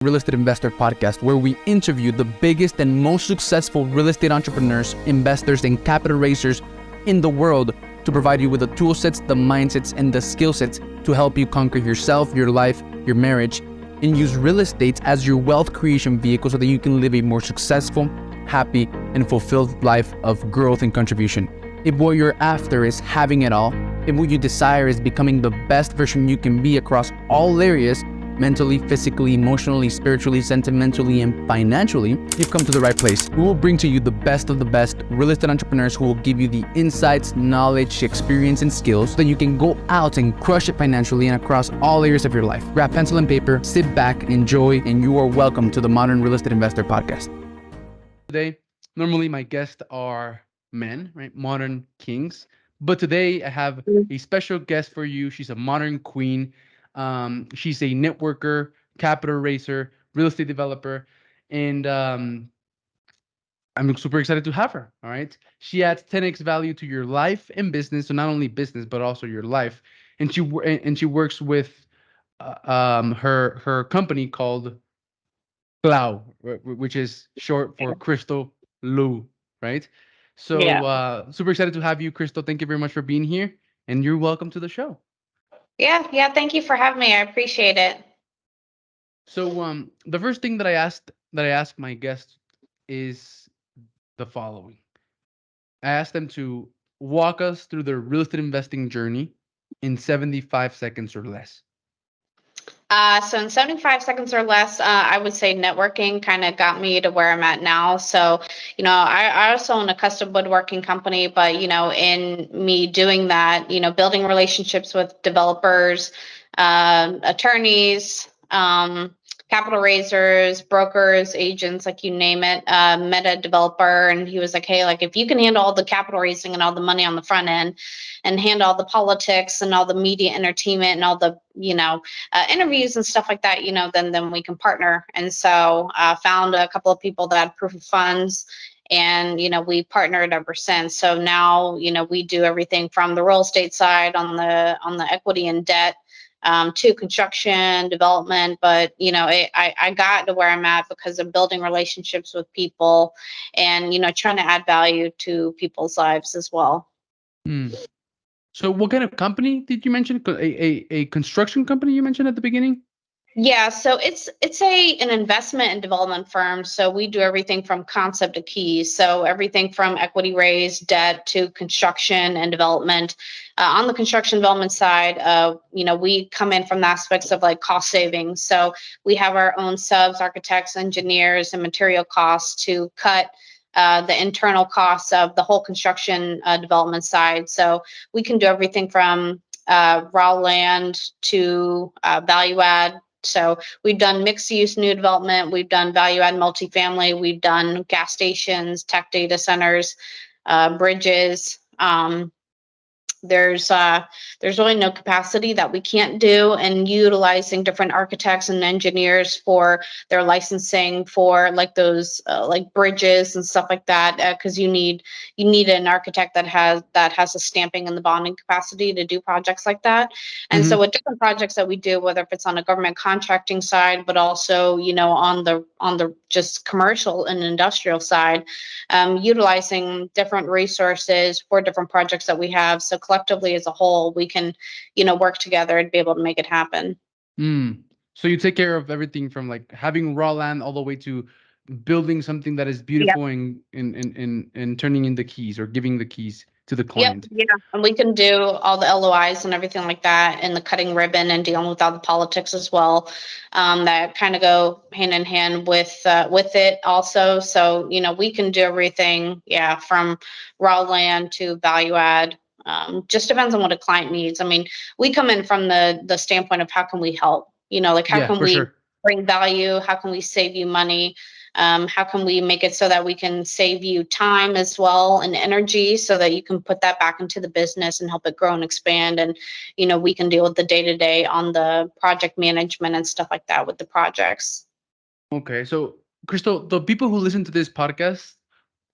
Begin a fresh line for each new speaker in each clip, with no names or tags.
Real Estate Investor Podcast, where we interview the biggest and most successful real estate entrepreneurs, investors, and capital raisers in the world to provide you with the tool sets, the mindsets, and the skill sets to help you conquer yourself, your life, your marriage, and use real estate as your wealth creation vehicle so that you can live a more successful, happy, and fulfilled life of growth and contribution. If what you're after is having it all, if what you desire is becoming the best version you can be across all areas, mentally, physically, emotionally, spiritually, sentimentally, and financially, you've come to the right place. We will bring to you the best of the best real estate entrepreneurs who will give you the insights, knowledge, experience, and skills so that you can go out and crush it financially and across all areas of your life. Grab pencil and paper, sit back, enjoy, and you are welcome to the Modern Real Estate Investor Podcast. Today, normally my guests are men, right? Modern kings. But today I have a special guest for you. She's a modern queen. She's a networker, capital raiser, real estate developer, and I'm super excited to have her. All right, she adds 10x value to your life and business, so not only business but also your life. And she works with her company called Clow, which is short for Crystal Lou, right? So super excited to have you, Crystal. Thank you very much for being here, and you're welcome to the show.
Yeah. Thank you for having me. I appreciate it.
So the first thing that I ask my guests is the following. I asked them to walk us through their real estate investing journey in 75 seconds or less.
So in 75 seconds or less, I would say networking kind of got me to where I'm at now. So, I also own a custom woodworking company, but, in me doing that, building relationships with developers, attorneys, capital raisers, brokers, agents, like you name it, met a developer and he was like, hey, like if you can handle all the capital raising and all the money on the front end and handle all the politics and all the media entertainment and all the, interviews and stuff like that, then we can partner. And so found a couple of people that had proof of funds and, we partnered ever since. So now, we do everything from the real estate side on the equity and debt to construction development. But, I got to where I'm at because of building relationships with people and, trying to add value to people's lives as well.
So what kind of company did you mention? A construction company you mentioned at the beginning?
Yeah, so it's an investment and development firm. So we do everything from concept to keys. So everything from equity raise, debt to construction and development. On the construction development side, we come in from the aspects of like cost savings. So we have our own subs, architects, engineers, and material costs to cut the internal costs of the whole construction development side. So we can do everything from raw land to value add. So we've done mixed use new development, we've done value add multifamily, we've done gas stations, tech data centers, bridges. There's really no capacity that we can't do, and utilizing different architects and engineers for their licensing for like those like bridges and stuff like that, because you need an architect that has a stamping and the bonding capacity to do projects like that. And so with different projects that we do, whether if it's on a government contracting side, but also on the just commercial and industrial side, utilizing different resources for different projects that we have. So collectively as a whole, we can, work together and be able to make it happen.
So you take care of everything from like having raw land all the way to building something that is beautiful and turning in the keys or giving the keys to the client.
Yeah, and we can do all the LOIs and everything like that, and the cutting ribbon and dealing with all the politics as well. That kind of go hand in hand with it also. So we can do everything, from raw land to value add. Just depends on what a client needs. I mean, we come in from the standpoint of how can we help? Like how can we bring value? How can we save you money? How can we make it so that we can save you time as well and energy so that you can put that back into the business and help it grow and expand? And, we can deal with the day-to-day on the project management and stuff like that with the projects.
Okay. So Crystal, the people who listen to this podcast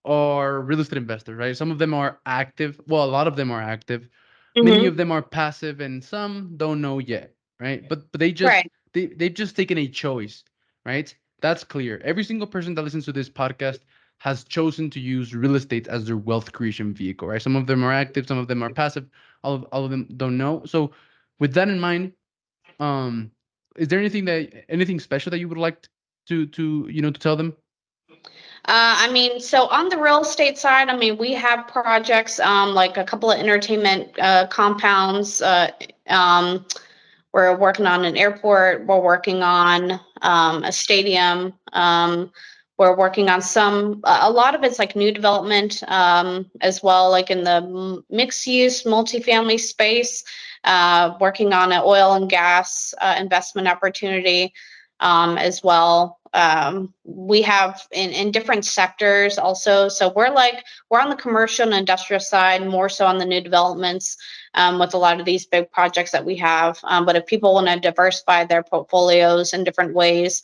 are real estate investors, right? Some of them are active. Well, a lot of them are active. Many of them are passive and some don't know yet, right? But they just they've just taken a choice right? That's clear. Every single person that listens to this podcast has chosen to use real estate as their wealth creation vehicle, right? Some of them are active, some of them are passive, all of them don't know. So with that in mind, um, is there anything special that you would like to tell them?
I mean, so on the real estate side, I mean, we have projects like a couple of entertainment compounds. Um, we're working on an airport. We're working on a stadium. We're working on a lot of it's like new development as well, like in the mixed use multifamily space, working on an oil and gas investment opportunity as well. We have in different sectors also. So we're on the commercial and industrial side, more so on the new developments with a lot of these big projects that we have. But if people want to diversify their portfolios in different ways,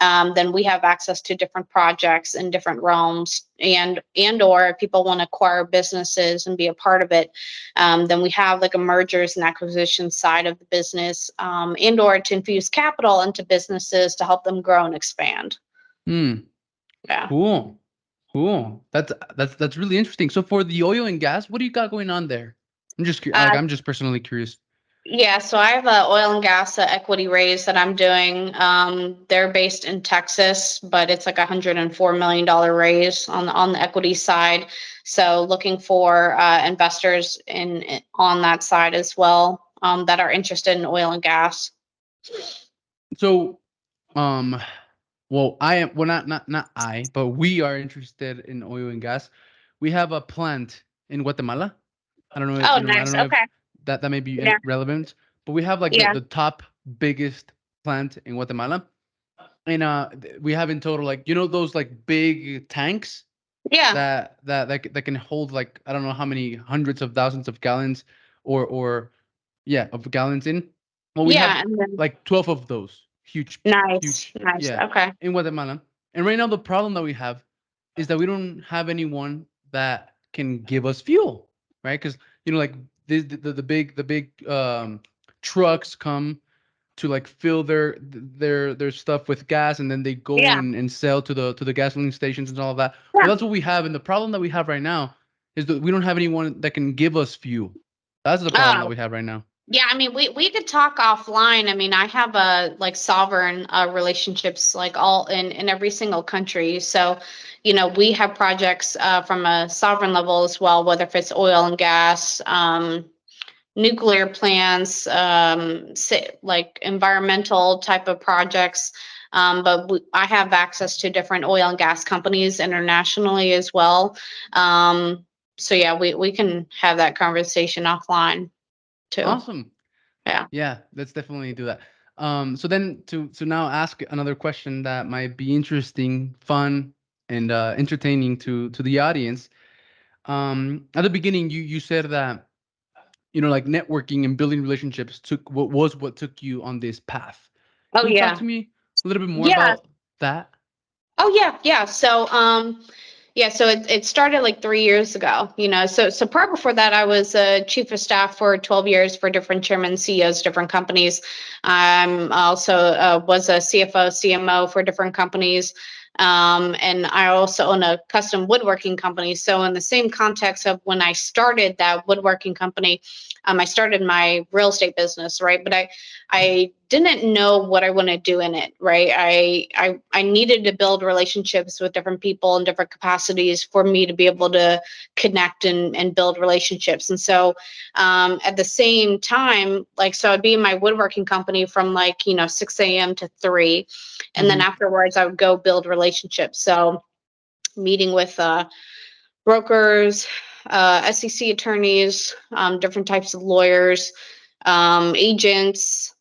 then we have access to different projects in different realms, and or if people want to acquire businesses and be a part of it, then we have like a mergers and acquisition side of the business, and or to infuse capital into businesses to help them grow and expand.
Hmm.
Yeah.
Cool. Cool. That's really interesting. So for the oil and gas, what do you got going on there?
Uh,
I'm just personally curious.
Yeah, so I have a oil and gas equity raise that I'm doing. They're based in Texas, but it's like $104 million raise on the equity side. So looking for investors on that side as well, that are interested in oil and gas.
So, um, well, not I, but we are interested in oil and gas. We have a plant in Guatemala. I don't know,
Oh,
I
nice.
don't know if
Okay.
that may be
Yeah.
relevant, but we have like
Yeah.
the top biggest plant in Guatemala, and we have in total, like, those like big tanks
Yeah.
that can hold, like, I don't know how many hundreds of thousands of gallons, or yeah, of gallons in. Well, we have
Yeah. And then
like 12 of those
nice.
huge,
Nice.
yeah,
Okay.
in Guatemala. And right now the problem that we have is that we don't have anyone that can give us fuel, right? Because, like, the big trucks come to like fill their stuff with gas, and then they go
Yeah.
and sell to the gasoline stations and all of that.
Yeah.
Well, that's what we have, and the problem that we have right now is that we don't have anyone that can give us fuel. That's the problem that
Oh,
we have right now.
yeah, I mean, we could talk offline. I mean, I have like sovereign relationships like all in every single country. So, we have projects from a sovereign level as well, whether if it's oil and gas, nuclear plants, like environmental type of projects. But I have access to different oil and gas companies internationally as well. So yeah, we can have that conversation offline too.
Awesome.
Yeah.
Yeah, let's definitely do that. So then to now ask another question that might be interesting, fun, and entertaining to the audience. At the beginning, you said that, like, networking and building relationships was what took you on this path.
Oh
Can you talk
yeah.
to me a little bit more
Yeah.
about that?
Oh yeah. Yeah. So yeah, so it started like 3 years ago, so prior before that, I was a chief of staff for 12 years for different chairman CEOs, different companies. I also was a CFO, CMO for different companies. And I also own a custom woodworking company. So in the same context of when I started that woodworking company, I started my real estate business, right? But I didn't know what I want to do in it, right? I needed to build relationships with different people in different capacities for me to be able to connect and build relationships. And so at the same time, like, so I'd be in my woodworking company from like, 6 a.m. to 3. And then
Mm-hmm.
afterwards I would go build relationships. So meeting with brokers, SEC attorneys, different types of lawyers, agents,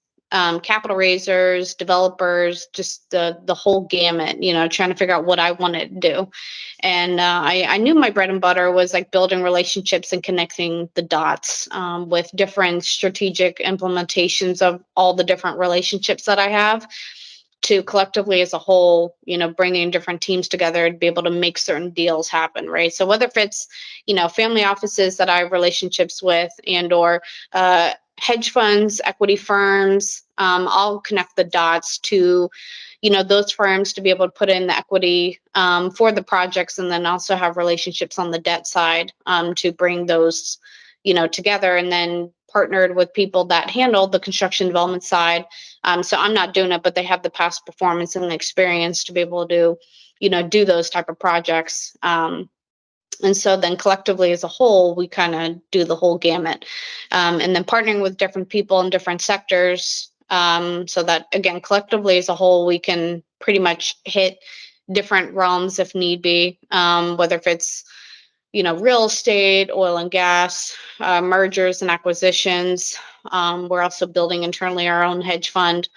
capital raisers, developers, just the whole gamut. Trying to figure out what I wanted to do. And I knew my bread and butter was like building relationships and connecting the dots with different strategic implementations of all the different relationships that I have, to collectively as a whole, bringing different teams together to be able to make certain deals happen, right? So whether if it's, family offices that I have relationships with, and or hedge funds, equity firms, I'll connect the dots to, those firms to be able to put in the equity for the projects, and then also have relationships on the debt side to bring those, together, and then partnered with people that handle the construction development side. So I'm not doing it, but they have the past performance and the experience to be able to, do those type of projects. And so then collectively as a whole, we kind of do the whole gamut. And then partnering with different people in different sectors, so that, again, collectively as a whole, we can pretty much hit different realms if need be, whether if it's, real estate, oil and gas, mergers and acquisitions. We're also building internally our own hedge fund.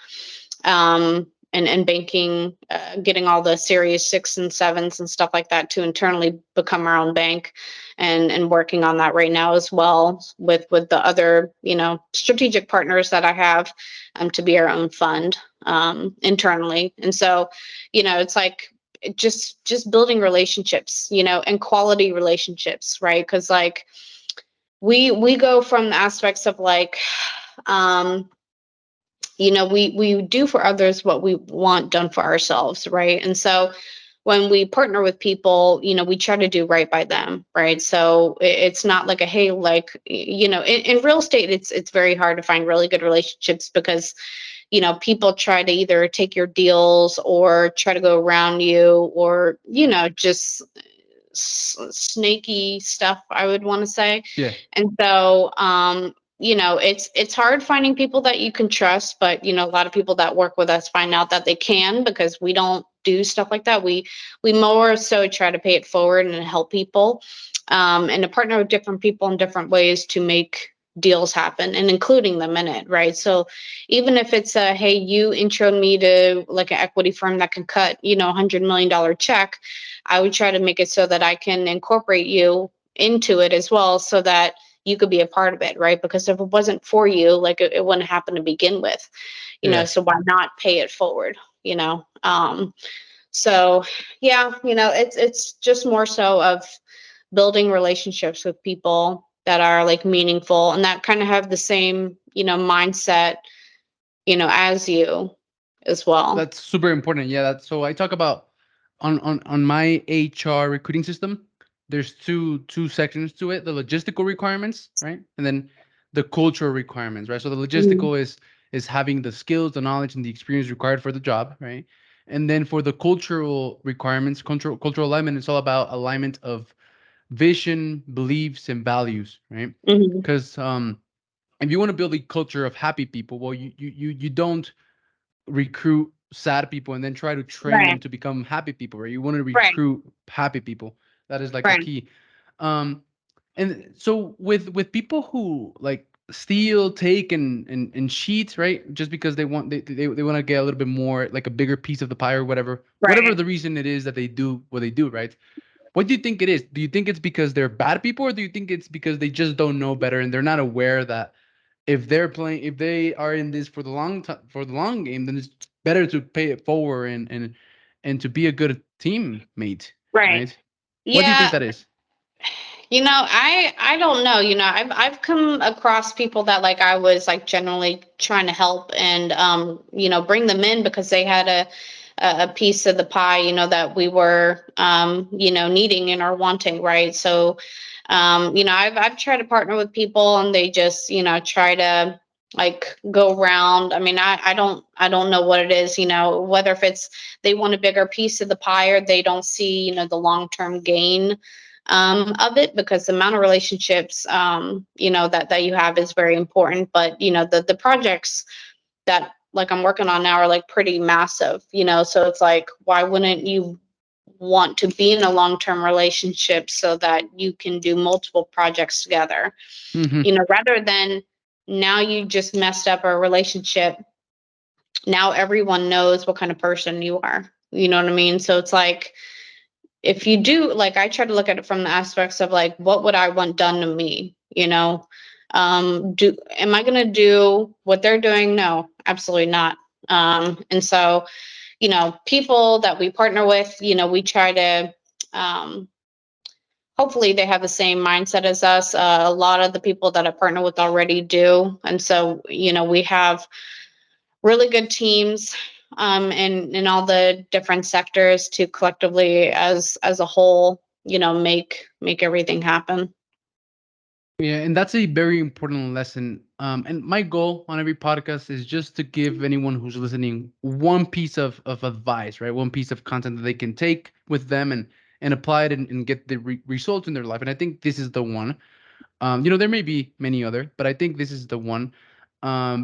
And banking, getting all the series 6 and 7s and stuff like that to internally become our own bank, and working on that right now as well with the other, strategic partners that I have, to be our own fund, internally. And so, it's like just building relationships, and quality relationships, right? Because like we go from the aspects of like, we do for others what we want done for ourselves, right? And so when we partner with people, we try to do right by them, right? So it's not like a, hey, like, in real estate, it's very hard to find really good relationships because, people try to either take your deals or try to go around you, or, just snaky stuff, I would want to say.
Yeah.
And so, it's hard finding people that you can trust, but a lot of people that work with us find out that they can, because we don't do stuff like that. We more so try to pay it forward and help people, and to partner with different people in different ways to make deals happen, and including them in it, right? So even if it's a, hey, you introed me to like an equity firm that can cut, $100 million check, I would try to make it so that I can incorporate you into it as well, so that you could be a part of it, right? Because if it wasn't for you, like it wouldn't happen to begin with, so why not pay it forward, so yeah, it's just more so of building relationships with people that are like meaningful and that kind of have the same, mindset, as you as well.
That's super important. Yeah, that's so I talk about on my HR recruiting system. There's two sections to it: the logistical requirements, right, and then the cultural requirements, right. So the
Mhm.
logistical is having the skills, the knowledge, and the experience required for the job, right. And then for the cultural requirements, cultural alignment, it's all about alignment of vision, beliefs, and values, right.
Mhm.
Because if you want to build a culture of happy people, well, you don't recruit sad people and then try to train them
Right.
to become happy people, right? You want to
Right.
recruit happy people. That is like the
Right.
key. Um, and so with people who like steal, take, and cheat, right? Just because they want to get a little bit more, like a bigger piece of the pie, or whatever
Right.
the reason it is that they do what they do, right? What do you think it is? Do you think it's because they're bad people, or do you think it's because they just don't know better and they're not aware that if they are in this for the for the long game, then it's better to pay it forward and to be a good teammate,
Right.
right? What do you think
Yeah.
that is?
I don't know. I've come across people that like I was like generally trying to help and bring them in because they had a piece of the pie, that we were needing and are wanting, right? So I've tried to partner with people and they just, try to like go around. I mean, I don't know what it is, whether if it's they want a bigger piece of the pie or they don't see, the long-term gain of it, because the amount of relationships that you have is very important. But the projects that like I'm working on now are like pretty massive, so it's like, why wouldn't you want to be in a long-term relationship so that you can do multiple projects together,
Mm-hmm.
rather than now you just messed up a relationship. Now everyone knows what kind of person you are, you know what I mean? So it's like, if you do, like, I try to look at it from the aspects of like, what would I want done to me, am I going to do what they're doing? No, absolutely not. And so people that we partner with, we try to hopefully they have the same mindset as us. A lot of the people that I partner with already do, and so we have really good teams, in all the different sectors to collectively as a whole, make everything happen.
Yeah, and that's a very important lesson. And my goal on every podcast is just to give anyone who's listening one piece of advice, right? One piece of content that they can take with them and apply it and get the results in their life. And I think this is the one. There may be many other, but I think this is the one.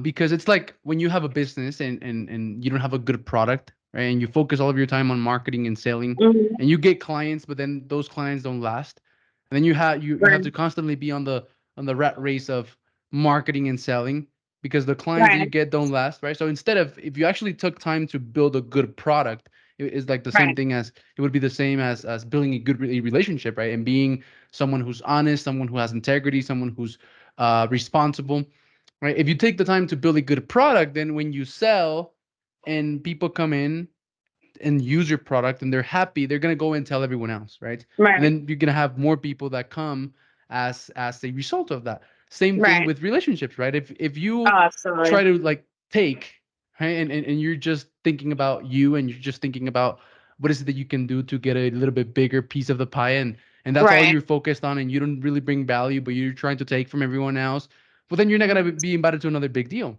Because it's like when you have a business and you don't have a good product, right? And you focus all of your time on marketing and selling,
Mhm.
and you get clients, but then those clients don't last. And then you have
Right.
to constantly be on the rat race of marketing and selling because the clients that you
Right.
get don't last, right? So instead of if you actually took time to build a good product, it's like the same
Right.
thing as it would be the same as building a good relationship, right? And being someone who's honest, someone who has integrity, someone who's responsible, right? If you take the time to build a good product, then when you sell and people come in and use your product and they're happy, they're gonna go and tell everyone else, right? And
Right.
then you're gonna have more people that come as a result of that. Same thing
Right.
with relationships, right? If
Oh,
you try
absolutely.
to like take, right, and you're just thinking about you and you're just thinking about what is it that you can do to get a little bit bigger piece of the pie and that's all
Right.
you're focused on and you don't really bring value, but you're trying to take from everyone else, well then you're not gonna be invited to another big deal,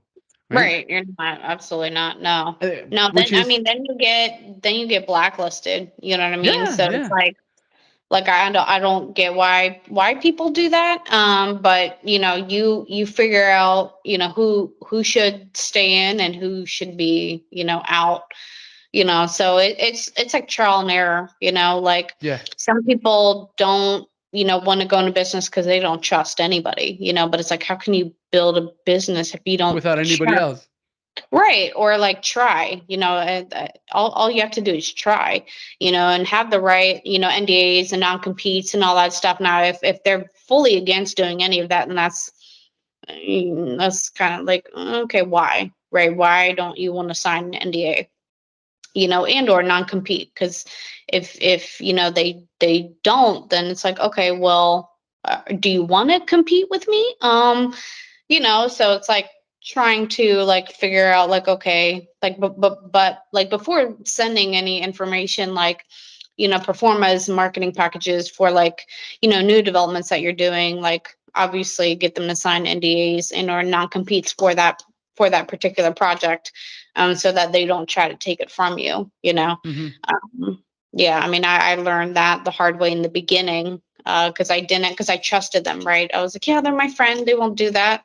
right?
Right. You're not, absolutely not. No. No,
Which
then I
is
mean then you get blacklisted. You know what I mean?
yeah,
So it's
yeah.
like I don't get why people do that. But you figure out, who should stay in and who should be, out. So it's like trial and error, like
Yeah,
some people don't, want to go into business because they don't trust anybody, but it's like, how can you build a business if you don't
without anybody
trust?
else.
Right. Or like try, all you have to do is try, and have the right, NDAs and non-competes and all that stuff. Now, if they're fully against doing any of that, then that's kind of like, okay, why? Right. Why don't you want to sign an NDA? And or non-compete? Because if they don't, then it's like, okay, well, do you want to compete with me? So it's like trying to like figure out like, okay, like but like before sending any information, like performas marketing packages for like new developments that you're doing, like obviously get them to sign NDAs and or non-competes for that particular project, so that they don't try to take it from you.
Hmm.
Yeah, I mean, I learned that the hard way in the beginning, because I trusted them, right? I was like, yeah, they're my friend, they won't do that.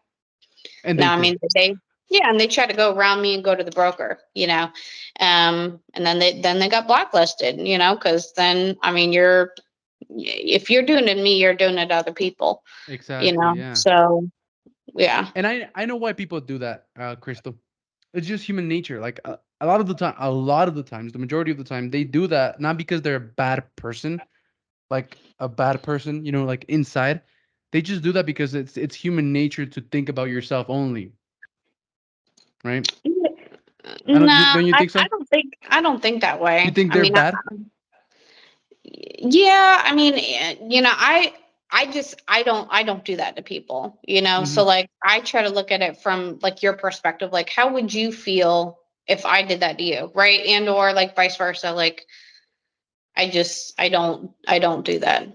And
No,
they
I
did.
mean, yeah, and they try to go around me and go to the broker. And then they got blacklisted, because then, I mean, if you're doing it to me, you're doing it to other people,
Exactly. Yeah.
so yeah.
And I know why people do that, Crystal. It's just human nature. Like a lot of the time, a lot of the times, the majority of the time, they do that not because they're a bad person, like a bad person, like inside. They just do that because it's human nature to think about yourself only, right? I don't.
No,
Don't you
I,
think
I
so?
don't think I don't think that
You
way.
think
I
they're
mean,
bad?
yeah, I mean, I don't do that to people, so
Hmm.
like I try to look at it from like your perspective, like how would you feel if I did that to you, right? And or like vice versa, like I don't do that.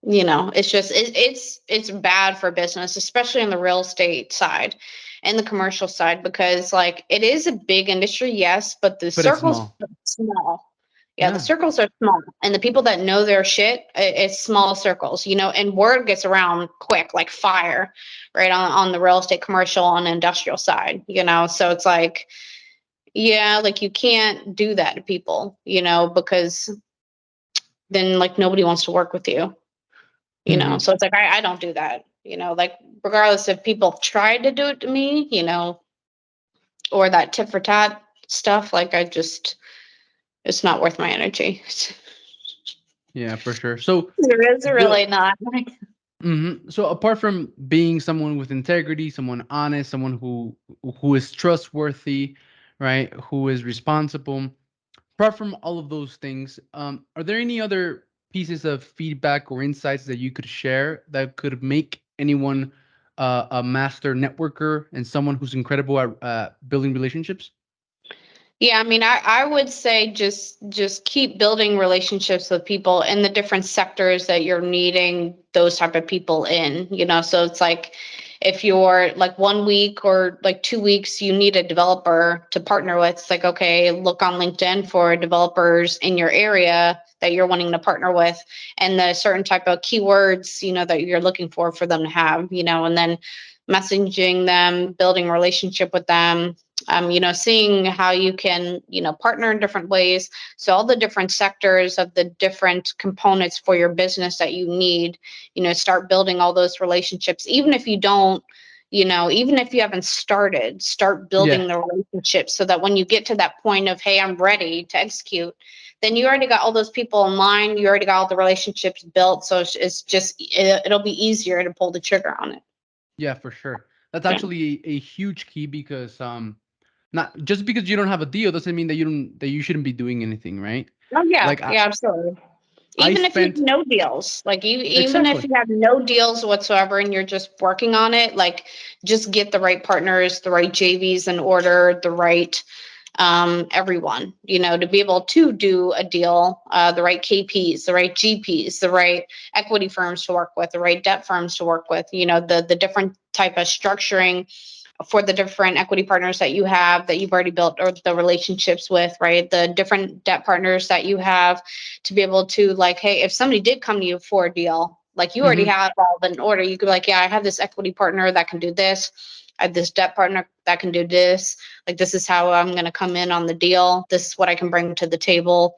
It's just it's bad for business, especially on the real estate side and the commercial side, because like it is a big industry, yes, but the
But it's
circles
small.
are small. Yeah, the
Yeah.
circles are small, and the people that know their shit, it's small circles, and word gets around quick, like fire, right, on the real estate, commercial, and industrial side, so it's like, yeah, like you can't do that to people, because then like nobody wants to work with you.
Hmm.
So it's like I don't do that, like regardless if people tried to do it to me, or that tit for tat stuff, like it's not worth my energy.
Yeah, for sure. So
There is
the
really not. Like,
So apart from being someone with integrity, someone honest, someone who is trustworthy, right, who is responsible, apart from all of those things, are there any other pieces of feedback or insights that you could share that could make anyone a master networker and someone who's incredible at building relationships?
Yeah, I mean, I would say just keep building relationships with people in the different sectors that you're needing those type of people in, so it's like if you're like 1 week or like 2 weeks, you need a developer to partner with. It's like, okay, look on LinkedIn for developers in your area that you're wanting to partner with and the certain type of keywords, that you're looking for them to have, and then messaging them, building relationship with them, seeing how you can, partner in different ways. So all the different sectors of the different components for your business that you need, start building all those relationships. Even if you don't, even if you haven't started, start
Yeah.
building the relationships so that when you get to that point of, hey, I'm ready to execute, then you already got all those people in line. You already got all the relationships built. So it's just, it'll be easier to pull the trigger on it.
Yeah, for sure. That's
Yeah.
actually a huge key because not just because you don't have a deal doesn't mean that you shouldn't be doing anything, right?
Oh yeah.
Like
Yeah, absolutely.
I
Even if you have
spent
no deals, like even if
exactly.
you have no deals whatsoever and you're just working on it, like just get the right partners, the right JVs in order, the right everyone, to be able to do a deal, the right KPs, the right GPs, the right equity firms to work with, the right debt firms to work with, the different type of structuring for the different equity partners that you have that you've already built or the relationships with, right? The different debt partners that you have to be able to like, hey, if somebody did come to you for a deal, like you already
Hmm.
have all in order, you could be like, yeah, I have this equity partner that can do this. I have this debt partner that can do this. Like, this is how I'm going to come in on the deal. This is what I can bring to the table.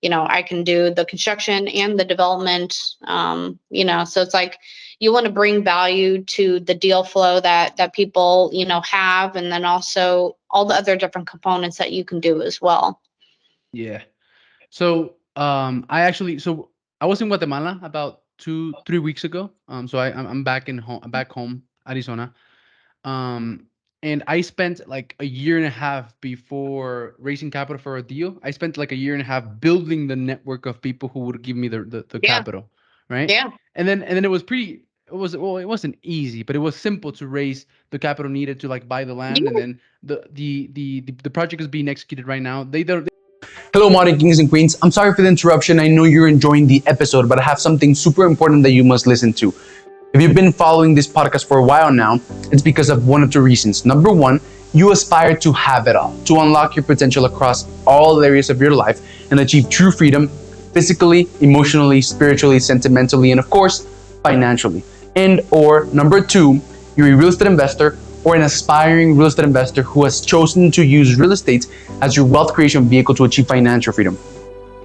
I can do the construction and the development. So it's like, you want to bring value to the deal flow that people have, and then also all the other different components that you can do as well.
Yeah. So I was in Guatemala about 2-3 weeks ago. So I'm back in home. I'm back home, Arizona. Um, and I spent like a year and a half before raising capital for a deal. I spent like a year and a half building the network of people who would give me the
Yeah.
capital, right?
Yeah.
And then it was pretty. It was well, it wasn't easy, but it was simple to raise the capital needed to like buy the land, and
Yeah.
then the project is being executed right now. They don't. Hello, modern kings and queens. I'm sorry for the interruption. I know you're enjoying the episode, but I have something super important that you must listen to. If you've been following this podcast for a while now, it's because of one of two reasons. Number one, you aspire to have it all, to unlock your potential across all areas of your life and achieve true freedom physically, emotionally, spiritually, sentimentally, and of course, financially. And or number two, you're a real estate investor or an aspiring real estate investor who has chosen to use real estate as your wealth creation vehicle to achieve financial freedom.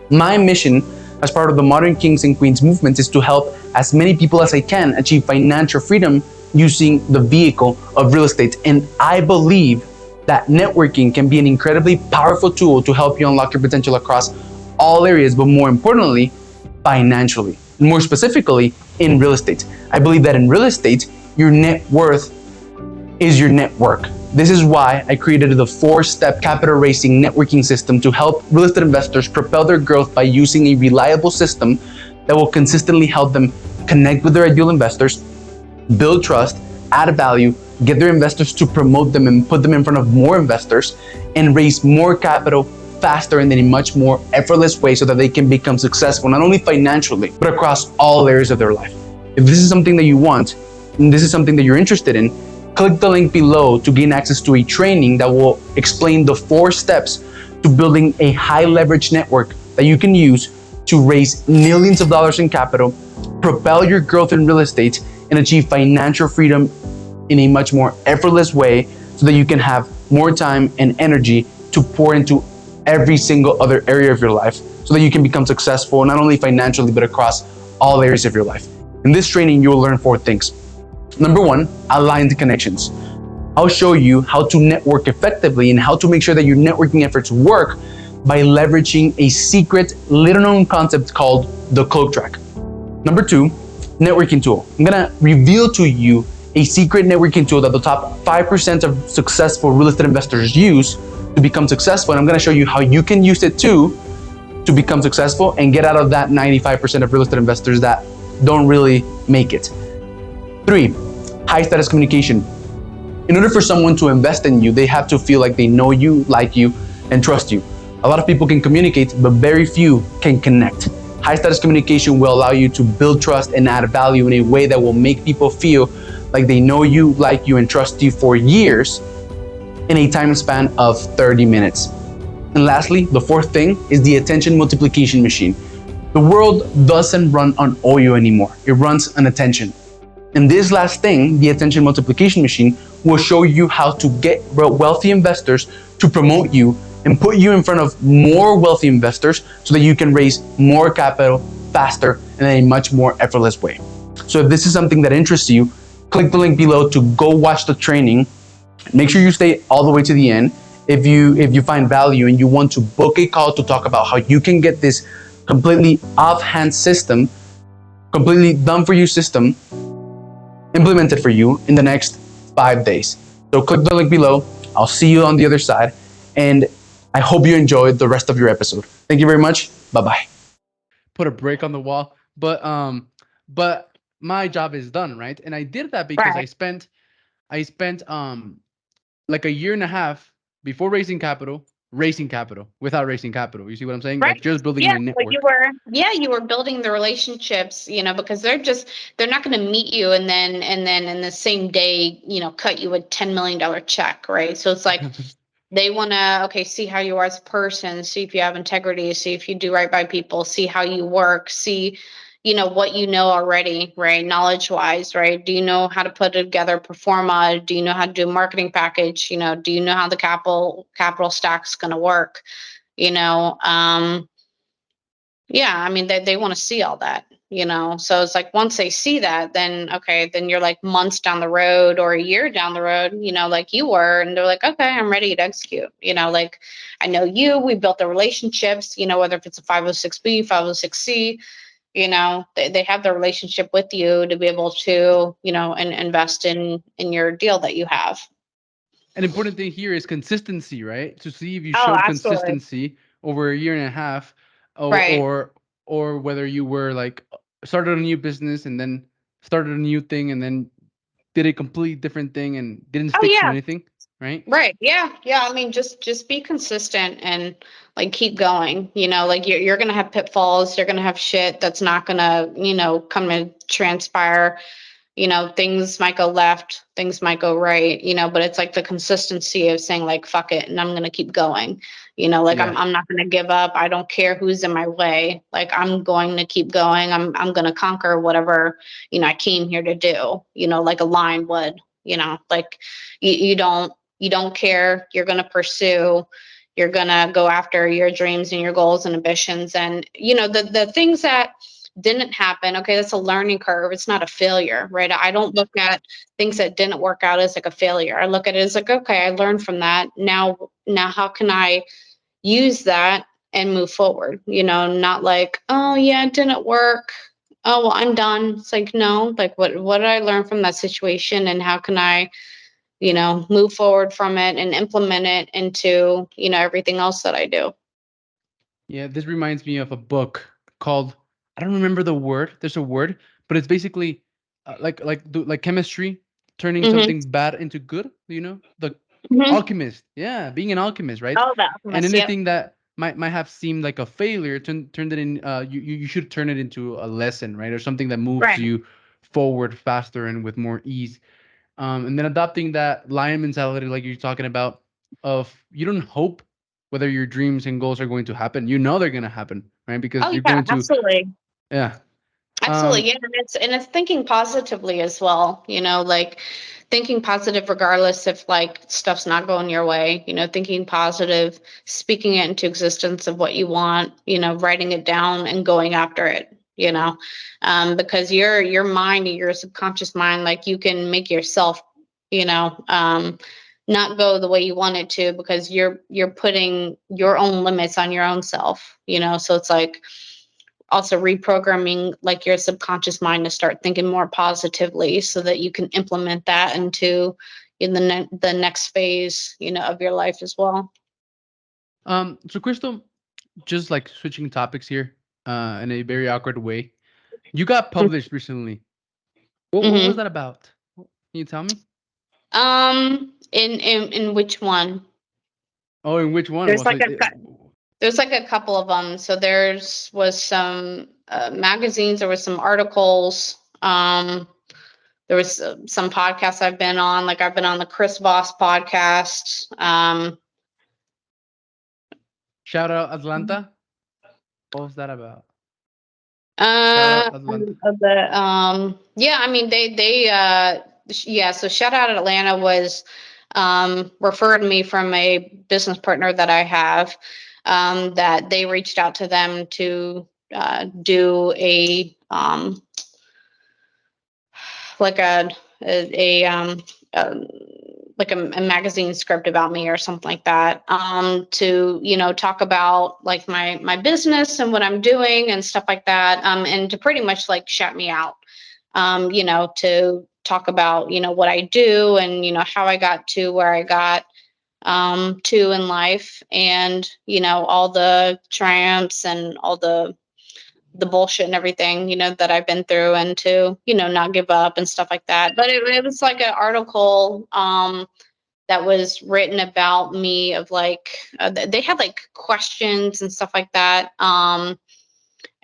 My mission as part of the Modern Kings and Queens movement is to help as many people as I can achieve financial freedom using the vehicle of real estate. And I believe that networking can be an incredibly powerful tool to help you unlock your potential across all areas, but more importantly, financially. And more specifically, in real estate. I believe that in real estate, your net worth is your network. This is why I created the 4-step capital raising networking system to help real estate investors propel their growth by using a reliable system that will consistently help them connect with their ideal investors, build trust, add value, get their investors to promote them and put them in front of more investors, and raise more capital faster and in a much more effortless way so that they can become successful, not only financially, but across all areas of their life. If this is something that you want, and this is something that you're interested in, click the link below to gain access to a training that will explain the 4 steps to building a high leverage network that you can use to raise millions of dollars in capital, propel your growth in real estate, and achieve financial freedom in a much more effortless way so that you can have more time and energy to pour into every single other area of your life so that you can become successful, not only financially, but across all areas of your life. In this training, you will learn 4 things. Number 1, aligned connections. I'll show you how to network effectively and how to make sure that your networking efforts work by leveraging a secret, little known concept called the Clow track. Number 2, networking tool. I'm gonna reveal to you a secret networking tool that the top 5% of successful real estate investors use to become successful. And I'm gonna show you how you can use it too to become successful and get out of that 95% of real estate investors that don't really make it. 3, high status communication. In order for someone to invest in you, they have to feel like they know you, like you, and trust you. A lot of people can communicate, but very few can connect. High status communication will allow you to build trust and add value in a way that will make people feel like they know you, like you, and trust you for years in a time span of 30 minutes. And lastly, the fourth thing is the attention multiplication machine. The world doesn't run on oil anymore. It runs on attention. And this last thing, the attention multiplication machine, will show you how to get wealthy investors to promote you and put you in front of more wealthy investors so that you can raise more capital faster and in a much more effortless way. So if this is something that interests you, click the link below to go watch the training. Make sure you stay all the way to the end. If you find value and you want to book a call to talk about how you can get this completely offhand system, completely done for you system, implemented for you in the next 5 days. So click the link below. I'll see you on the other side. And I hope you enjoyed the rest of your episode. Thank you very much. Bye-bye. Put a break on the wall. But my job is done, right? And I did that because
Right.
I spent like a year and a half before raising capital without raising capital. You see what I'm saying?
Right.
Like just building
Yeah.
my
Like you
network.
were, yeah, you were building the relationships, because they're not going to meet you and then in the same day, cut you a $10 million check. Right. So it's like, they want to, okay, see how you are as a person, see if you have integrity, see if you do right by people, see how you work, see, what you know already, right? Knowledge wise, right? Do you know how to put together pro forma? Do you know how to do a marketing package? Do you know how the capital stack's going to work? You know, yeah, I mean, they want to see all that, so it's like once they see that, then okay, then you're like months down the road or a year down the road, like you were, and they're like, okay, I'm ready to execute, like I know you, we built the relationships, whether if it's a 506B, 506C, they have the relationship with you to be able to, and invest in your deal that you have.
An important thing here is consistency, right? To see if you
Oh,
showed
absolutely.
consistency over a year and a half, or
Right.
or, or whether you were like started a new business and then started a new thing and then did a completely different thing and didn't
Oh,
stick to
yeah.
anything, right?
Right. Yeah. Yeah. I mean, just be consistent and like keep going. Like you're gonna have pitfalls. You're gonna have shit that's not gonna, come to transpire. Things might go left, things might go right, but it's like the consistency of saying like fuck it and I'm gonna keep going. Like
Yeah.
I'm not gonna give up. I don't care who's in my way. Like I'm going to keep going. I'm gonna conquer whatever, I came here to do, like a lion would, like you don't care. You're gonna pursue, you're gonna go after your dreams and your goals and ambitions. And the things that didn't happen, okay, that's a learning curve. It's not a failure, right? I don't look at things that didn't work out as like a failure. I look at it as like, okay, I learned from that. Now how can I use that and move forward? Not like, oh yeah, it didn't work. Oh well, I'm done. It's like, no, like what did I learn from that situation and how can I, move forward from it and implement it into, everything else that I do.
Yeah, this reminds me of a book called, I don't remember the word. There's a word, but it's basically like chemistry turning
Mm-hmm.
something bad into good. The
Mm-hmm.
alchemist. Yeah, being an alchemist, right?
Oh, that
And
alchemist. Yep.
anything that might have seemed like a failure, turned it in. You should turn it into a lesson, right, or something that moves
Right.
you forward faster and with more ease. And then adopting that lion mentality, like you're talking about, of you don't hope whether your dreams and goals are going to happen. You know they're going to happen, right? Because
Oh
you're
yeah,
going to,
absolutely.
yeah.
Absolutely.
Um,
Yeah. And it's thinking positively as well, like thinking positive regardless if like stuff's not going your way, thinking positive, speaking it into existence of what you want, writing it down and going after it, because your mind, your subconscious mind, like you can make yourself, not go the way you want it to because you're putting your own limits on your own self, so it's like also reprogramming like your subconscious mind to start thinking more positively so that you can implement that into in the next phase of your life as well.
so Crystal, just like switching topics here, in a very awkward way. You got published recently. What was
Mm-hmm.
that about? Can you tell me?
In which one?
Oh, and which one
There's
was
like
it?
there's like a couple of them. So there's was some magazines, there was some articles. There was some podcasts I've been on, like I've been on the Chris Voss podcast.
Shout out Atlanta. What was that about? Shout
Uh,
out Atlanta.
yeah, I mean yeah, so shout out Atlanta was referred me from a business partner that I have, that they reached out to them to do a like a like a magazine script about me or something like that, to talk about like my business and what I'm doing and stuff like that, and to pretty much like shout me out, to talk about what I do and how I got to where I got to in life, and all the triumphs and all the bullshit and everything, that I've been through, and to, not give up and stuff like that. But it was like an article that was written about me, of like, they had like questions and stuff like that,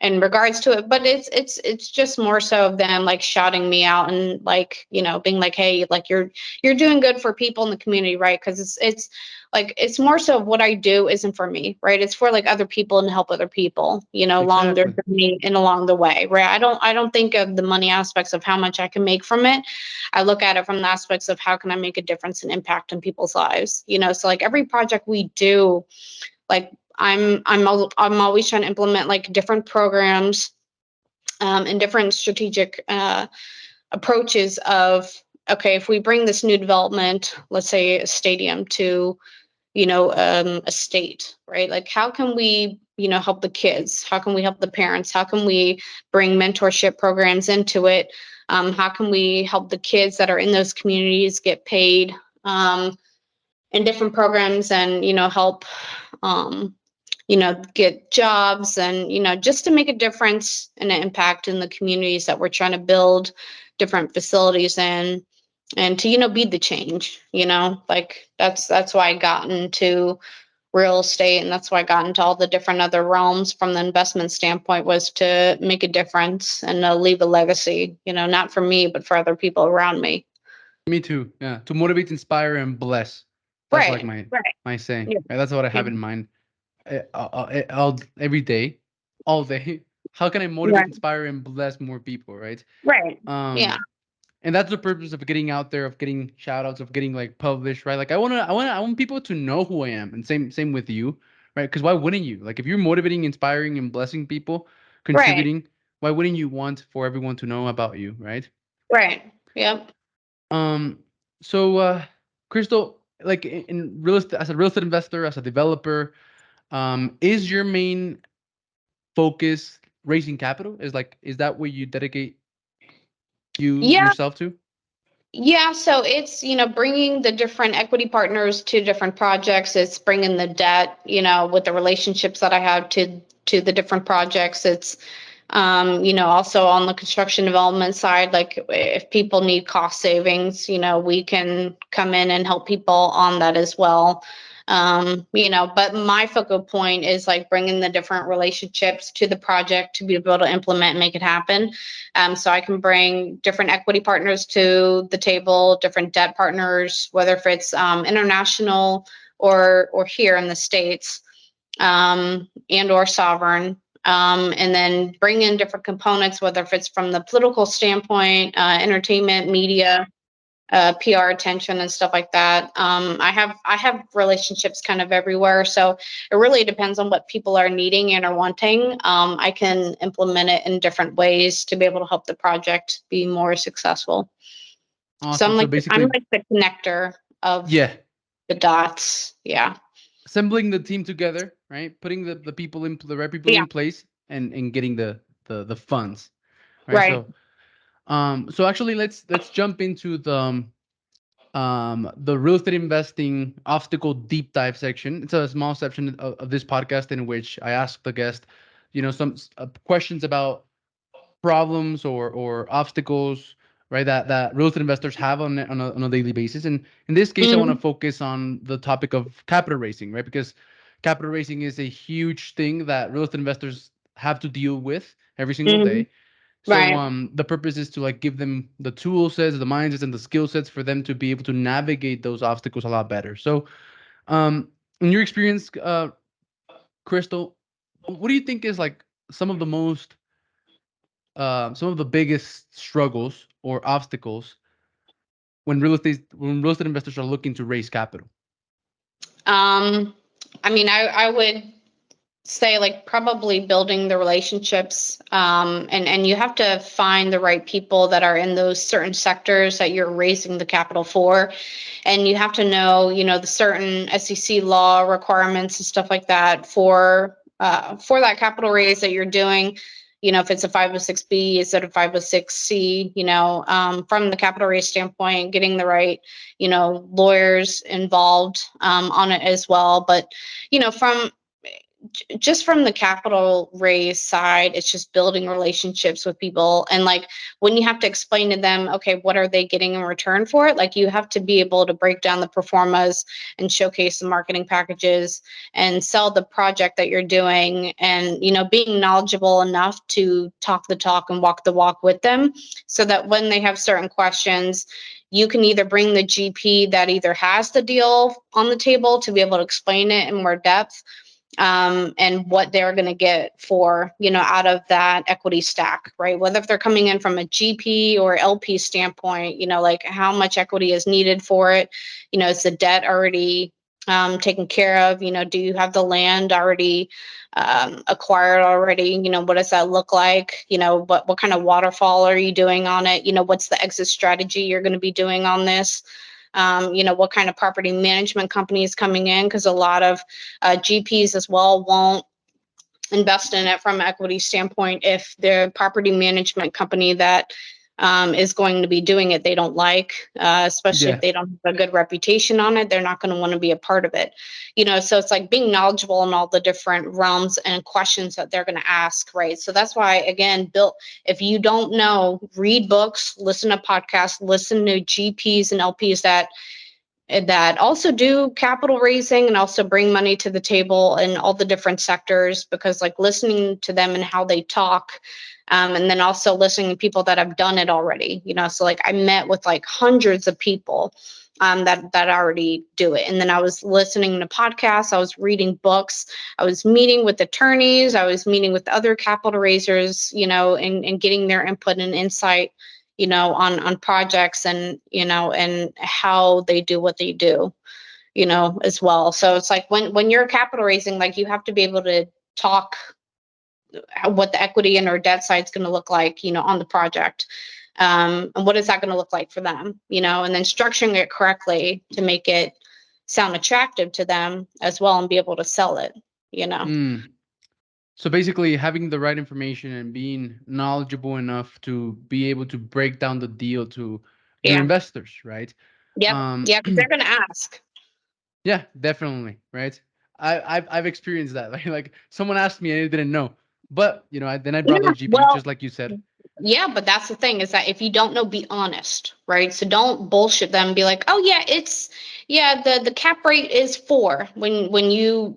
in regards to it, but it's just more so of them like shouting me out and like, being like, hey, like you're doing good for people in the community, right? Because it's like, it's more so of what I do isn't for me, right? It's for like other people and to help other people, along their
Exactly.
journey and along the way, right? I don't think of the money aspects of how much I can make from it. I look at it from the aspects of how can I make a difference and impact in people's lives, so like every project we do, like I'm always trying to implement like different programs, and different strategic approaches of, okay, if we bring this new development, let's say a stadium, to a state, right? Like how can we help the kids? How can we help the parents? How can we bring mentorship programs into it? How can we help the kids that are in those communities get paid in different programs, and help um, get jobs, and, just to make a difference and an impact in the communities that we're trying to build different facilities in, and to, be the change, like that's why I got into real estate, and that's why I got into all the different other realms from the investment standpoint, was to make a difference and leave a legacy, not for me, but for other people around me.
Me too. Yeah. To motivate, inspire, and bless. That's like
Right,
my saying.
yeah,
Right? That's what I
yeah,
have in mind. Every day, all day. How can I motivate,
right,
inspire, and bless more people? Right.
right, yeah,
Um, and that's the purpose of getting out there, of getting shout outs, of getting like published, right? Like I want people to know who I am, and same with you, right? Because why wouldn't you? Like if you're motivating, inspiring, and blessing people,
right,
contributing, why wouldn't you want for everyone to know about you, right?
right, yep.
Um, so Crystal, like in real estate, as a real estate investor, as a developer, is your main focus raising capital? Is that what you dedicate
Yeah,
yourself to?
yeah, so it's, bringing the different equity partners to different projects. It's bringing the debt, with the relationships that I have to the different projects. It's, also on the construction development side, like if people need cost savings, we can come in and help people on that as well. But my focal point is like bringing the different relationships to the project to be able to implement and make it happen. So I can bring different equity partners to the table, different debt partners, whether if it's international or here in the States, and or sovereign, and then bring in different components, whether if it's from the political standpoint, entertainment, media, PR attention and stuff like that. I have relationships kind of everywhere, so it really depends on what people are needing and are wanting. I can implement it in different ways to be able to help the project be more successful. So
Awesome.
I'm
So
like I'm
basically,
like the connector of
yeah,
the dots. Yeah.
assembling the team together, right? Putting the people in the right people
Yeah.
in place, and getting the funds, right?
Right.
So actually let's jump into the real estate investing obstacle deep dive section. It's a small section of this podcast in which I ask the guest, some questions about problems or obstacles right? That real estate investors have on a daily basis. And in this case, I want to
Mhm.
focus on the topic of capital raising, right? Because capital raising is a huge thing that real estate investors have to deal with every single
Mhm.
day. So
Right.
the purpose is to like give them the tool sets, the mindsets, and the skill sets for them to be able to navigate those obstacles a lot better. So um, in your experience, Crystal, what do you think is like some of the most some of the biggest struggles or obstacles when real estate investors are looking to raise capital?
Um, I mean, I would say like probably building the relationships, and you have to find the right people that are in those certain sectors that you're raising the capital for, and you have to know, the certain SEC law requirements and stuff like that for that capital raise that you're doing. If it's a 506B instead of 506C, from the capital raise standpoint, getting the right, lawyers involved on it as well. But, from just from the capital raise side, it's just building relationships with people. And like when you have to explain to them, okay, what are they getting in return for it? Like you have to be able to break down the performas and showcase the marketing packages and sell the project that you're doing. And, being knowledgeable enough to talk the talk and walk the walk with them so that when they have certain questions, you can either bring the GP that either has the deal on the table to be able to explain it in more depth, and what they're going to get for, out of that equity stack, right? Whether if they're coming in from a GP or LP standpoint, like how much equity is needed for it. Is the debt already taken care of? Do you have the land already acquired already? What does that look like? What kind of waterfall are you doing on it? What's the exit strategy you're going to be doing on this? What kind of property management company is coming in, because a lot of GPs as well won't invest in it from an equity standpoint if the property management company that is going to be doing it they don't like, especially if
Yeah,
they don't have a good reputation on it, they're not going to want to be a part of it. So it's like being knowledgeable in all the different realms and questions that they're going to ask, right? So that's why, again, Bill, if you don't know, read books, listen to podcasts, listen to GPs and LPs that also do capital raising and also bring money to the table in all the different sectors, because like listening to them and how they talk, and then also listening to people that have done it already, so like I met with like hundreds of people that already do it, and then I was listening to podcasts, I was reading books, I was meeting with attorneys, I was meeting with other capital raisers, and getting their input and insight, on projects, and and how they do what they do, as well. So it's like when you're capital raising, like you have to be able to talk what the equity and or debt side is going to look like, on the project, and what is that going to look like for them, and then structuring it correctly to make it sound attractive to them as well and be able to sell it,
mm. So basically having the right information and being knowledgeable enough to be able to break down the deal to your
Yeah.
investors, right?
Yep.
um
Yeah, because they're going to ask.
yeah, definitely, right? I've experienced that. Like someone asked me and I didn't know, but then I brought
Yeah.
the GP,
Well,
just like you said.
yeah, but that's the thing, is that if you don't know, be honest, right? So don't bullshit them. Be like, oh yeah, the cap rate is 4 when you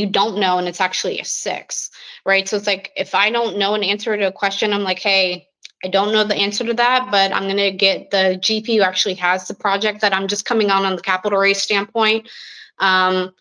don't know and it's actually a 6, right? So it's like if I don't know an answer to a question, I'm like, hey, I don't know the answer to that, but I'm gonna get the GP who actually has the project that I'm just coming on the capital raise standpoint. Um,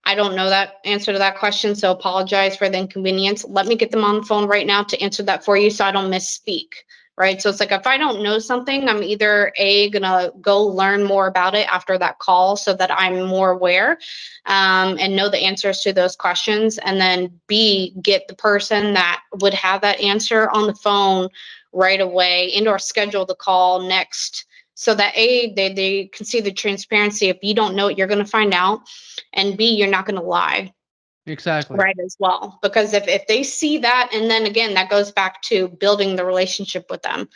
I don't know that answer to that question, so apologize for the inconvenience. Let me get them on the phone right now to answer that for you so I don't misspeak, right? So it's like if I don't know something, I'm either A, gonna go learn more about it after that call so that I'm more aware, and know the answers to those questions, and then B, get the person that would have that answer on the phone right away and or schedule the call next, so that A, they can see the transparency. If you don't know it, you're going to find out, and B, you're not going to lie,
Exactly.
right, as well, because if they see that, and then again that goes back to building the relationship with them,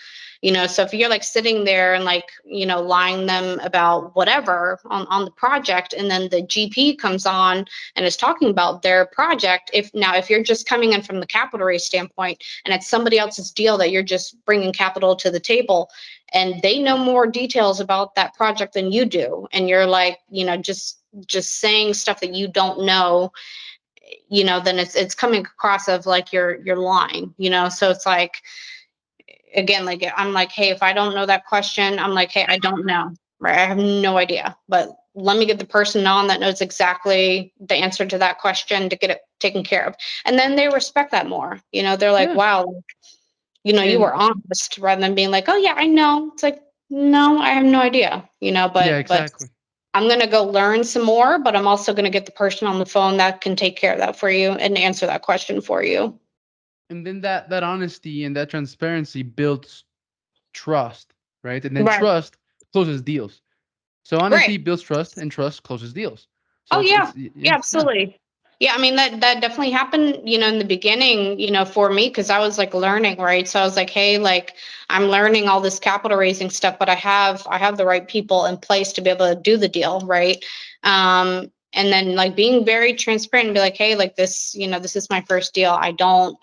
so if you're like sitting there and like lying them about whatever on the project, and then the GP comes on and is talking about their project, if you're just coming in from the capital raise standpoint and it's somebody else's deal that you're just bringing capital to the table, and they know more details about that project than you do. And you're like, just saying stuff that you don't know, then it's coming across of like you're lying, so it's like, again, like I'm like, hey, if I don't know that question, I'm like, hey, I don't know, right? I have no idea, but let me get the person on that knows exactly the answer to that question to get it taken care of. And then they respect that more. They're like,
Yeah.
wow, you were
And
honest, rather than being like, oh yeah, I know. It's like, no, I have no idea,
yeah,
but
exactly.
I'm going to go learn some more, but I'm also going to get the person on the phone that can take care of that for you and answer that question for you.
And then that honesty and that transparency builds trust, right? And then
Right.
trust closes deals. So
Right.
honesty builds trust, and trust closes deals. So
Oh
it's
yeah.
yeah,
Yeah,
yeah,
absolutely. Yeah, I mean that definitely happened, in the beginning, for me, because I was like learning, right? So I was like, hey, like I'm learning all this capital raising stuff, but I have the right people in place to be able to do the deal, right? And then like being very transparent and be like, hey, like this is my first deal. I don't,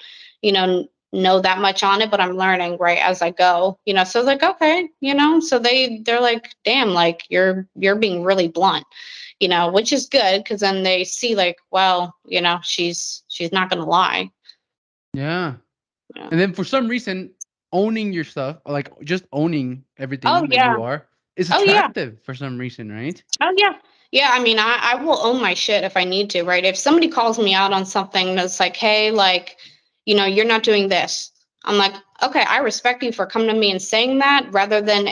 know that much on it, but I'm learning right as I go. So like, okay, so they're like, damn, like you're being really blunt, which is good, because then they see like, well, she's not gonna lie.
yeah.
Yeah.
And then for some reason, owning your stuff, like just owning
Oh
everything that
yeah.
you are, is
Oh yeah.
attractive for some reason, right?
Oh yeah. Yeah. I mean, I will own my shit if I need to, right? If somebody calls me out on something that's like, hey, like, you're not doing this. I'm like, okay, I respect you for coming to me and saying that, rather than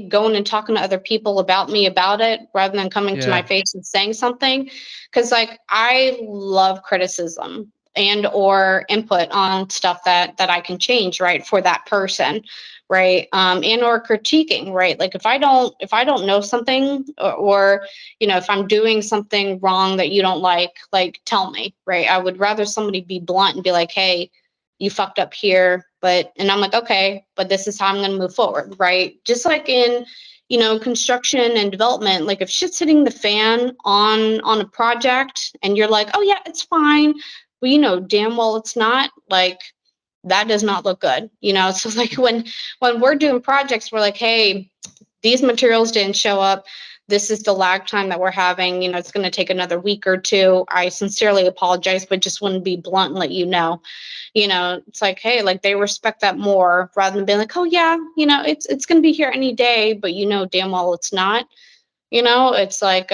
going and talking to other people about me about it, rather than coming to my
Yeah.
face and saying something. Cause like I love criticism and or input on stuff that I can change, right, for that person, right, and or critiquing, right? Like if I don't know something, or if I'm doing something wrong that you don't like tell me, right? I would rather somebody be blunt and be like, hey, you fucked up here, and I'm like, okay, but this is how I'm going to move forward, right? Just like in construction and development, like if shit's hitting the fan on a project and you're like, oh yeah, it's fine, but damn well it's not, like that does not look good. So like when we're doing projects, we're like, hey, these materials didn't show up. This is the lag time that we're having. It's going to take another week or two. I sincerely apologize, but just want to be blunt and let you know. It's like, hey, like they respect that more, rather than being like, oh yeah, it's going to be here any day, but damn well it's not. It's like,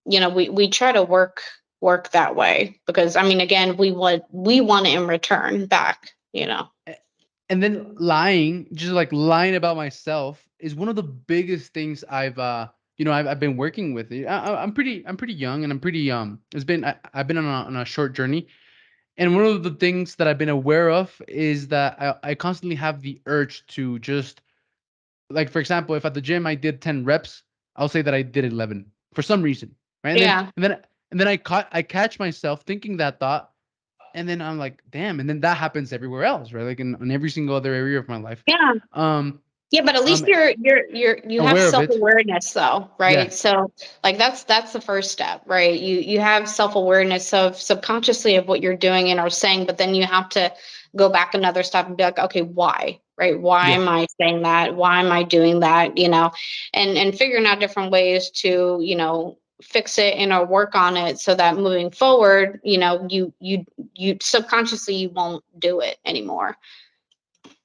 we try to work that way, because I mean, again, we want it in return back.
And then lying, just like lying about myself, is one of the biggest things I've been working with. I'm pretty young, and I've been on a short journey. And one of the things that I've been aware of is that I constantly have the urge to just, like, for example, if at the gym I did 10 reps, I'll say that I did 11 for some reason, right? And then
Yeah.
and then and then I catch myself thinking that thought, and then I'm like, damn. And then that happens everywhere else, right? Like in every single other area of my life.
Yeah.
Um,
Yeah, but at least
I'm
you have
aware of it.
self-awareness though,
Yeah,
right? So like that's the first step, right? You have self-awareness of subconsciously of what you're doing and are saying, but then you have to go back another step and be like, okay, why? Right? Why
yeah.
am I saying that? Why am I doing that? And figuring out different ways to, fix it and or work on it, so that moving forward, you subconsciously you won't do it anymore.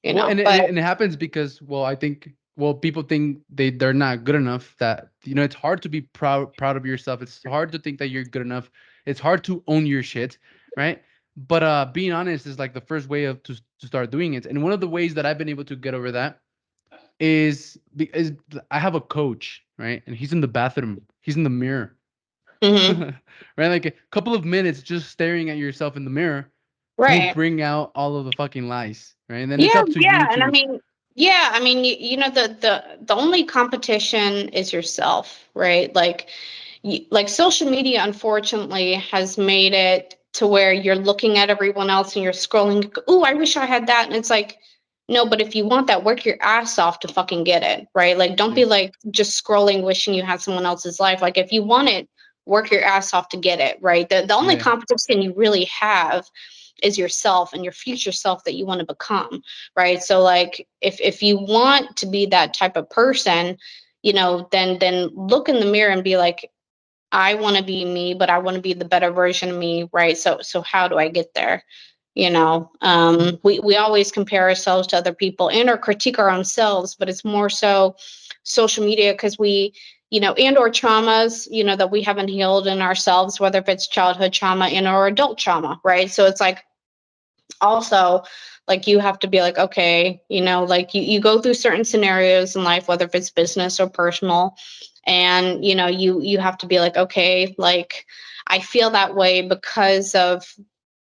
Well, and
But
it happens because, well, I think, well, people think they're not good enough. That, it's hard to be proud of yourself. It's hard to think that you're good enough. It's hard to own your shit, right? But being honest is like the first way to start doing it. And one of the ways that I've been able to get over that is I have a coach, right? And he's in the bathroom. He's in the mirror.
mhm.
Right? Like a couple of minutes just staring at yourself in the mirror will
Right.
bring out all of the fucking lies, right? And then it's
Yeah,
up to you
yeah, and I
to,
mean, yeah, I mean, the only competition is yourself, right? Like, like social media, unfortunately, has made it to where you're looking at everyone else and you're scrolling. Oh, I wish I had that, and it's like, no, but if you want that, work your ass off to fucking get it, right? Like, don't
yeah,
be like just scrolling, wishing you had someone else's life. Like, if you want it, work your ass off to get it, right? The only
yeah,
competition you really have is yourself and your future self that you want to become, right? So like if you want to be that type of person, then look in the mirror and be like, I want to be me, but I want to be the better version of me, right? So how do I get there? We always compare ourselves to other people and or critique our own selves, but it's more so social media because we, and or traumas, that we haven't healed in ourselves, whether if it's childhood trauma and or adult trauma, right? So it's like also like you have to be like, okay, like you go through certain scenarios in life, whether if it's business or personal, and you have to be like, okay, like I feel that way because of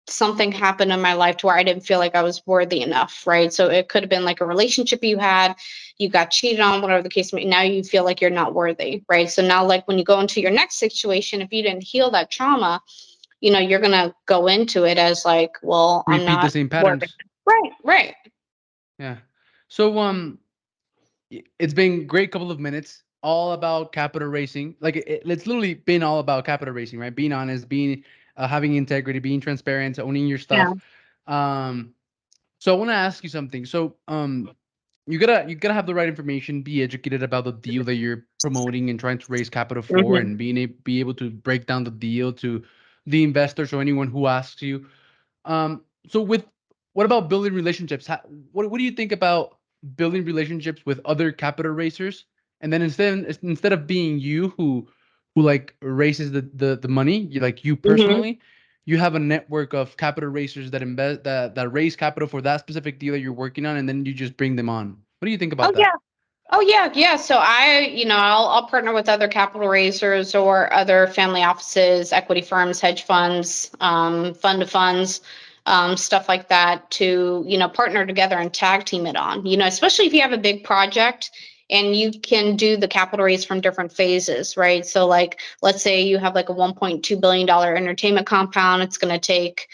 something happened in my life to where I didn't feel like I was worthy enough, right? So it could have been like a relationship you got cheated on, whatever the case may be. Now you feel like you're not worthy, right? So now, like when you go into your next situation, if you didn't heal that trauma, you're gonna go into it as like, well, I'm
Repeat the
not
same
worthy.
patterns.
Right, right.
Yeah. So it's been great couple of minutes all about capital raising. Like it's literally been all about capital raising, right? Being honest, being having integrity, being transparent, owning your
Yeah.
stuff. Um, so I want to ask you something. So you gotta have the right information, be educated about the deal that you're promoting and trying to raise capital for,
Hmm.
and be able to break down the deal to the investors or anyone who asks you. So with what about building relationships? What do you think about building relationships with other capital raisers? And then instead of being you who like raises the money, you
Hmm.
personally, you have a network of capital raisers that invest that raise capital for that specific deal that you're working on, and then you just bring them on. What do you think
Oh
about
yeah.
that?
Oh yeah, yeah. So I'll partner with other capital raisers or other family offices, equity firms, hedge funds, fund of funds, stuff like that to, partner together and tag team it on, especially if you have a big project and you can do the capital raise from different phases, right? So like, let's say you have like a $1.2 billion entertainment compound. It's going to take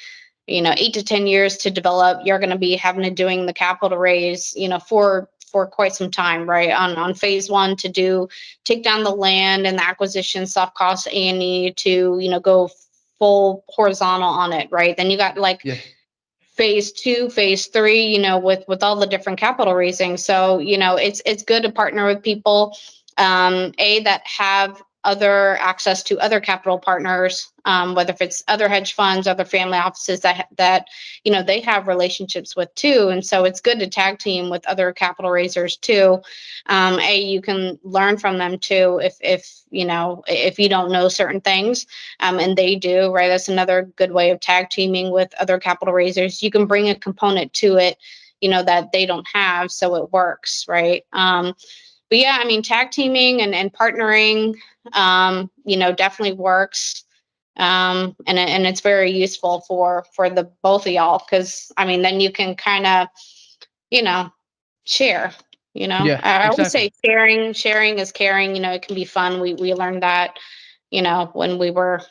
8 to 10 years to develop. You're going to be having to doing the capital raise, for quite some time, right? On phase one to take down the land and the acquisition, soft costs, A&E to go full horizontal on it, right? Then you got like
Yeah.
phase two, phase three, with all the different capital raising. So it's good to partner with people, that have other access to other capital partners, whether if it's other hedge funds, other family offices that they have relationships with too. And so it's good to tag team with other capital raisers too. You can learn from them too if you don't know certain things, and they do, right? That's another good way of tag teaming with other capital raisers. You can bring a component to it, that they don't have, so it works, right? But yeah, I mean, tag teaming and partnering, definitely works. And it's very useful for the both of y'all because I mean, then you can kind of, you know, share.
Yeah.
I always
Exactly.
say sharing is caring. It can be fun. We learned that, when we were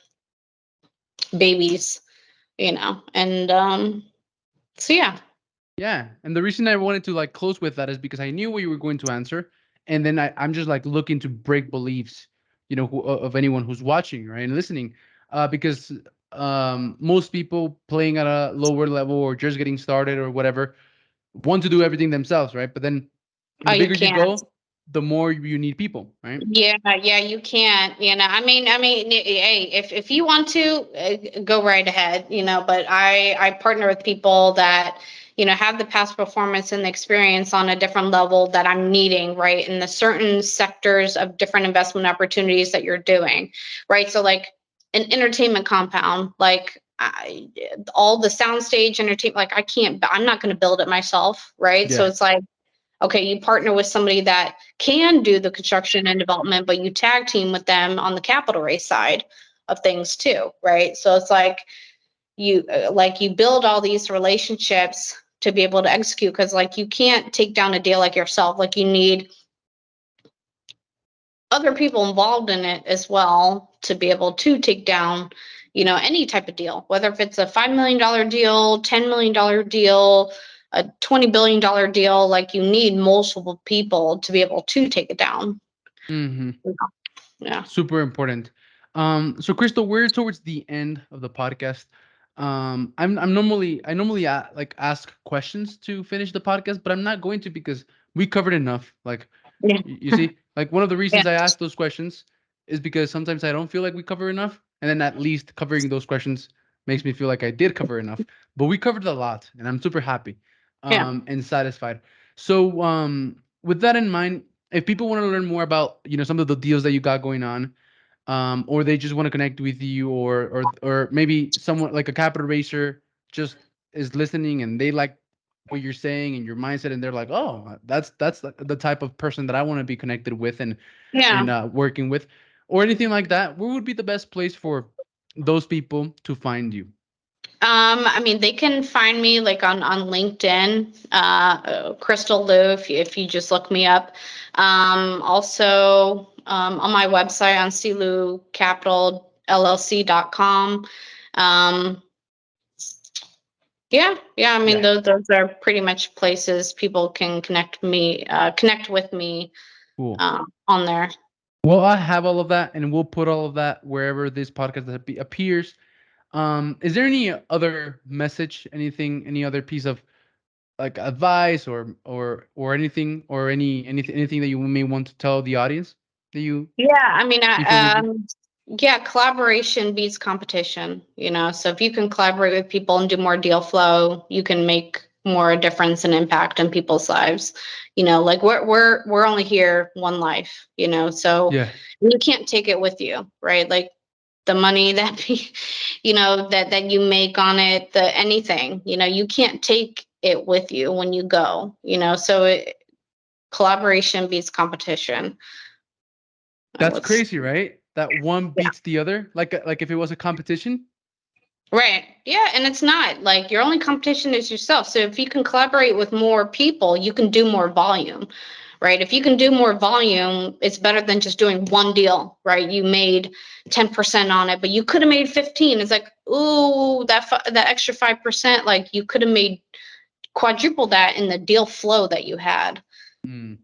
babies, and so yeah.
Yeah, and the reason I wanted to like close with that is because I knew what you were going to answer, and then I'm just like looking to break beliefs, of anyone who's watching, right, and listening, because most people playing at a lower level or just getting started or whatever want to do everything themselves, right? But then
Oh,
the
you
bigger you
can't.
go, the more you need people, right?
Yeah, yeah, you can't. I mean, hey, if you want to, go right ahead. But I partner with people that have the past performance and the experience on a different level that I'm needing, right, in the certain sectors of different investment opportunities that you're doing, right. So like an entertainment compound, like all the soundstage entertainment, like I'm not going to build it myself, right. So
Yeah.
it's like, okay, you partner with somebody that can do the construction and development, but you tag team with them on the capital raise side of things too, right? So it's like you build all these relationships to be able to execute because like you can't take down a deal like yourself. Like you need other people involved in it as well to be able to take down any type of deal, whether if it's a $5 million deal, $10 million deal, a $20 billion deal. Like you need multiple people to be able to take it down.
Mm-hmm.
Yeah.
Super important. So Crystal, we're towards the end of the podcast. I normally like ask questions to finish the podcast, but I'm not going to because we covered enough. Like,
Yeah.
you see, like one of the
Yeah.
reasons I ask those questions is because sometimes I don't feel like we cover enough, and then at least covering those questions makes me feel like I did cover enough. But we covered a lot, and I'm super happy,
Yeah.
and satisfied. So, with that in mind, if people want to learn more about some of the deals that you got going on, or they just want to connect with you, or maybe someone like a capital raiser just is listening and they like what you're saying and your mindset, and they're like, oh, that's the type of person that I want to be connected with and
Yeah.
working with, or anything like that. Where would be the best place for those people to find you?
I mean, they can find me like on LinkedIn, Crystal Lou, if you just look me up. Also, on my website on cloucapitalllc.com. Um, yeah. I mean,
Yeah,
those are pretty much places people can connect with me,
cool.
on there.
Well, I have all of that, and we'll put all of that wherever this podcast appears. Is there any other message, any other piece of like advice or anything or anything that you may want to tell the audience that
Yeah, I mean,
before we leave?
yeah, collaboration beats competition, so if you can collaborate with people and do more deal flow, you can make more difference and impact in people's lives. Like we're only here one life, so
Yeah,
you can't take it with you, right? Like the money that that you make on it, the anything, you can't take it with you when you go, so collaboration beats competition.
that's
What's
crazy, right? That one
Yeah.
beats the other, like if it was a competition.
Right. Yeah. And it's not like your only competition is yourself. So if you can collaborate with more people, you can do more volume, right? If you can do more volume, it's better than just doing one deal, right? You made 10% on it, but you could have made 15. It's like, ooh, that extra 5%, like you could have made quadruple that in the deal flow that you had.
Mm.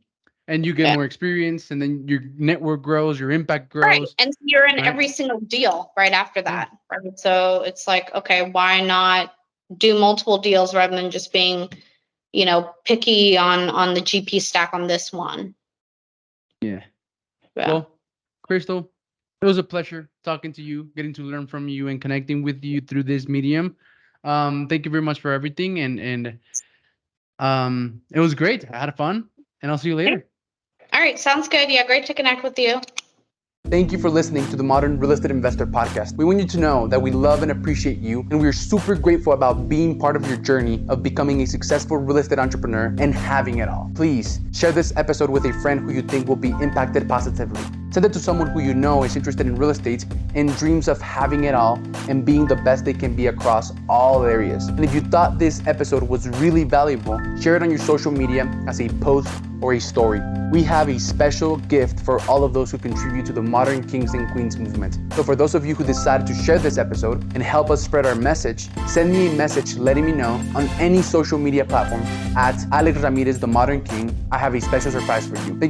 And you get
Yeah.
more experience, and then your network grows, your impact
Right.
grows,
And so you're in
right?
every single deal right after
Yeah.
that. Right. So it's like, okay, why not do multiple deals rather than just being, picky on the GP stack on this one?
Yeah.
Yeah.
Well, Crystal, it was a pleasure talking to you, getting to learn from you, and connecting with you through this medium. Thank you very much for everything, and it was great. I had fun, and I'll see you
Yeah.
later.
All right. Sounds good. Yeah. Great to connect with you.
Thank you for listening to the Modern Real Estate Investor Podcast. We want you to know that we love and appreciate you, and we are super grateful about being part of your journey of becoming a successful real estate entrepreneur and having it all. Please share this episode with a friend who you think will be impacted positively. Send it to someone who you know is interested in real estate and dreams of having it all and being the best they can be across all areas. And if you thought this episode was really valuable, share it on your social media as a post or a story. We have a special gift for all of those who contribute to the Modern Kings and Queens movement. So for those of you who decided to share this episode and help us spread our message, send me a message letting me know on any social media platform at Alex Ramirez, the Modern King. I have a special surprise for you.